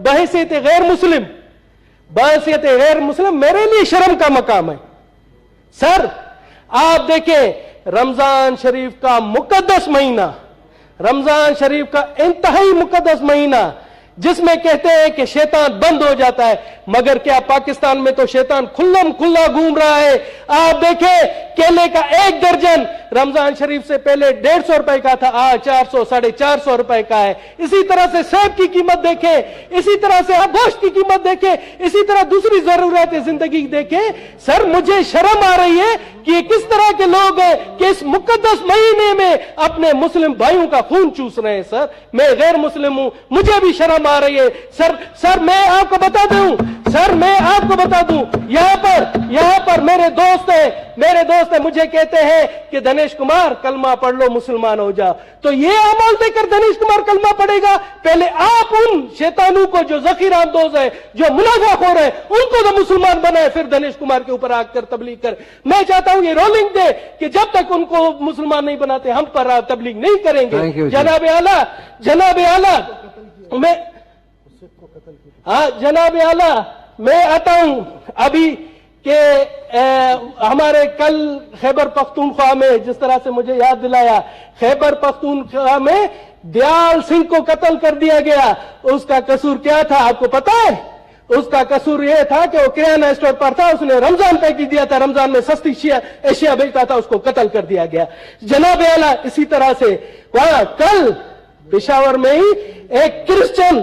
بحیثیت غیر مسلم میرے لیے شرم کا مقام ہے. سر آپ دیکھیں رمضان شریف کا مقدس مہینہ، رمضان شریف کا انتہائی مقدس مہینہ جس میں کہتے ہیں کہ شیطان بند ہو جاتا ہے، مگر کیا پاکستان میں تو شیطان کھلم کھلا گھوم رہا ہے. آپ دیکھیں کیلے کا ایک درجن رمضان شریف سے پہلے 150 روپے کا تھا، آج 400 450 روپے کا ہے. اسی طرح سے سیب کی قیمت دیکھیں، اسی طرح سے گوشت کی قیمت دیکھیں، اسی طرح دوسری ضرورت زندگی دیکھیں. سر مجھے شرم آ رہی ہے کہ یہ کس طرح کے لوگ ہیں کہ اس مقدس مہینے میں اپنے مسلم بھائیوں کا خون چوس رہے ہیں. سر میں غیر مسلم ہوں، مجھے بھی شرم آ رہی ہے. سر میں آپ کو بتا دوں یہاں پر میرے دوست ہیں مجھے کہتے ہیں کہ دنیش کمار کلمہ پڑھ لو مسلمان ہو جا. تو یہ عمل دے کر دنیش کمار کلمہ پڑھے گا؟ پہلے آپ ان شیطانوں کو جو ذخیرہ اندوز ہے، جو منافع خور ہے، ان کو تو مسلمان بنائے، پھر دنیش کمار کے اوپر آ کر تبلیغ کر. میں چاہتا ہوں یہ رولنگ دے کہ جب تک ان کو مسلمان نہیں بناتے ہم پر تبلیغ نہیں کریں گے. جناب اعلیٰ میں آتا ہوں ابھی کہ ہمارے کل خیبر پختونخوا میں جس طرح سے مجھے یاد دلایا، خیبر پختونخوا میں دیال سنگھ کو قتل کر دیا گیا. اس کا قصور کیا تھا آپ کو پتا ہے؟ اس کا قصور یہ تھا کہ وہ کرانہ اسٹور پر تھا، اس نے رمضان پیکج دیا تھا، رمضان میں سستی اشیاء بیچتا تھا، اس کو قتل کر دیا گیا. جناب اعلیٰ اسی طرح سے وہاں کل پشاور میں ہی ایک کرسچن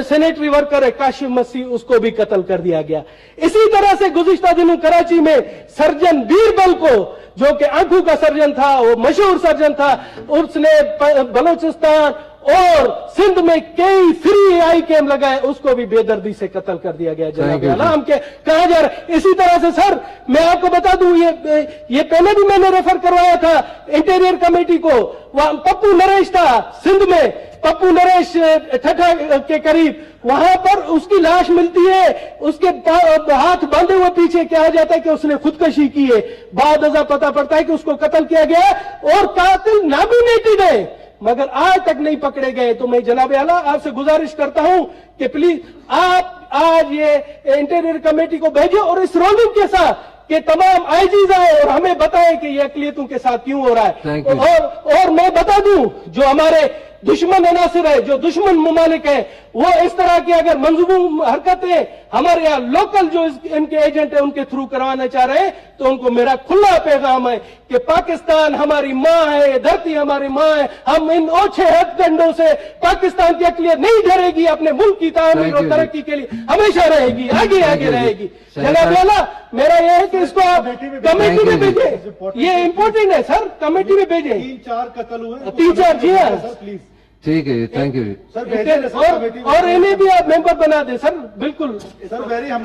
سینیٹری ورکر ہے کاشف مسیح، اس کو بھی قتل کر دیا گیا. اسی طرح سے گزشتہ دنوں کراچی میں سرجن بیربل کو، جو کہ آنکھوں کا سرجن تھا، وہ مشہور سرجن تھا، اس نے بلوچستان اور سندھ میں کئی فری آئی کیم لگائے، اس کو بھی بے دردی سے قتل کر دیا گیا. جناب اعلیٰ ہم کہاں جا رہے؟ اسی طرح سے سر میں آپ کو بتا دوں، یہ پہلے بھی میں نے ریفر کروایا تھا انٹیریئر کمیٹی کو. وہاں پپو نریش تھا سندھ میں، پپو نریش ٹھٹھا کے قریب، وہاں پر اس کی لاش ملتی ہے، اس کے ہاتھ باندھے ہوئے پیچھے کہا جاتا ہے کہ اس نے خودکشی کی ہے. بعد ازاں پتہ پڑتا ہے کہ اس کو قتل کیا گیا اور قاتل نامینیٹڈ ہے، مگر آج تک نہیں پکڑے گئے. تو میں جناب اعلیٰ آپ سے گزارش کرتا ہوں کہ پلیز آپ آج یہ انٹیریئر کمیٹی کو بھیجیں اور اس رولنگ کے ساتھ کہ تمام آئی جیز آئے اور ہمیں بتائیں کہ یہ اقلیتوں کے ساتھ کیوں ہو رہا ہے. اور میں بتا دوں جو ہمارے دشمن عناصر ہے، جو دشمن ممالک ہیں، وہ اس طرح کی اگر منظوم حرکتیں ہمارے یہاں لوکل جو ان کے ایجنٹ ہیں ان کے تھرو کروانا چاہ رہے ہیں، تو ان کو میرا کھلا پیغام ہے کہ پاکستان ہماری ماں ہے، دھرتی ہماری ماں ہے. ہم ان اوچھے ہتھ کنڈوں سے پاکستان کی اقلیت نہیں ڈرے گی، اپنے ملک کی تعمیر اور ترقی کے لیے ہمیشہ رہے گی، آگے رہے گی. جناب اعلیٰ میرا یہ ہے کہ اس کو آپ کمیٹی میں بھیجیں، یہ امپورٹنٹ ہے سر، کمیٹی میں بھیجیں. 3-4 قتل ہوئے، 3-4 جی ہاں پلیز. ٹھیک ہے، تھینک یو. اور انہیں بھی آپ ممبر بنا دیں سر. بالکل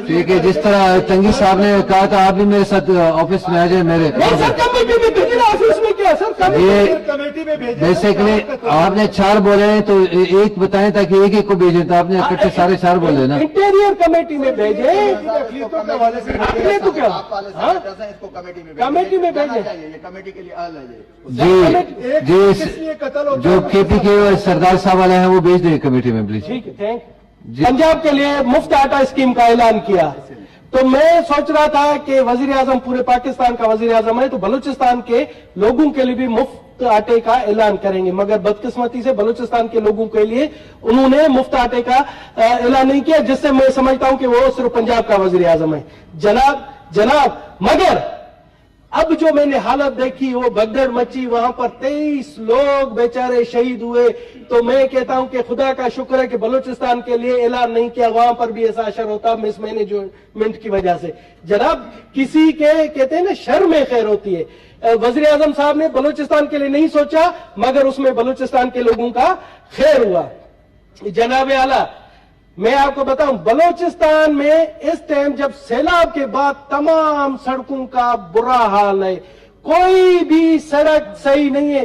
ٹھیک ہے. جس طرح تنگی صاحب نے کہا تھا آپ بھی میرے ساتھ آفس میں آ جائیں میرے. کمیٹی میں بھیجنا، آفس میں کیا سر؟ یہ بیسیکلی آپ نے 4 بولے ہیں تو ایک بتائیں تاکہ ایک کو بھیجیں، تو آپ نے اکٹھے سارے 4 بولے نا. انٹیریئر کمیٹی میں بھیجیں، کمیٹی میں بھیجیں. جی جو کے پی کے سردار صاحب والے ہیں وہ بھیج دیں کمیٹی میں پلیز. ٹھیک ہے، تھینک. پنجاب کے لیے مفت آٹا اسکیم کا اعلان کیا، تو میں سوچ رہا تھا کہ وزیر اعظم پورے پاکستان کا وزیر اعظم ہے، تو بلوچستان کے لوگوں کے لیے بھی مفت آٹے کا اعلان کریں گے، مگر بدقسمتی سے بلوچستان کے لوگوں کے لیے انہوں نے مفت آٹے کا اعلان نہیں کیا، جس سے میں سمجھتا ہوں کہ وہ صرف پنجاب کا وزیر اعظم ہے. جناب مگر اب جو میں نے حالت دیکھی وہ بھگدڑ مچی، وہاں پر 23 لوگ بیچارے شہید ہوئے. تو میں کہتا ہوں کہ خدا کا شکر ہے کہ بلوچستان کے لیے اعلان نہیں کیا، وہاں پر بھی ایسا اثر ہوتا مس مینجمنٹ کی وجہ سے. جناب کسی کے کہتے ہیں نا شر میں خیر ہوتی ہے. وزیر اعظم صاحب نے بلوچستان کے لیے نہیں سوچا، مگر اس میں بلوچستان کے لوگوں کا خیر ہوا. جناب اعلیٰ میں آپ کو بتاؤں بلوچستان میں اس ٹائم جب سیلاب کے بعد تمام سڑکوں کا برا حال ہے، کوئی بھی سڑک صحیح نہیں ہے.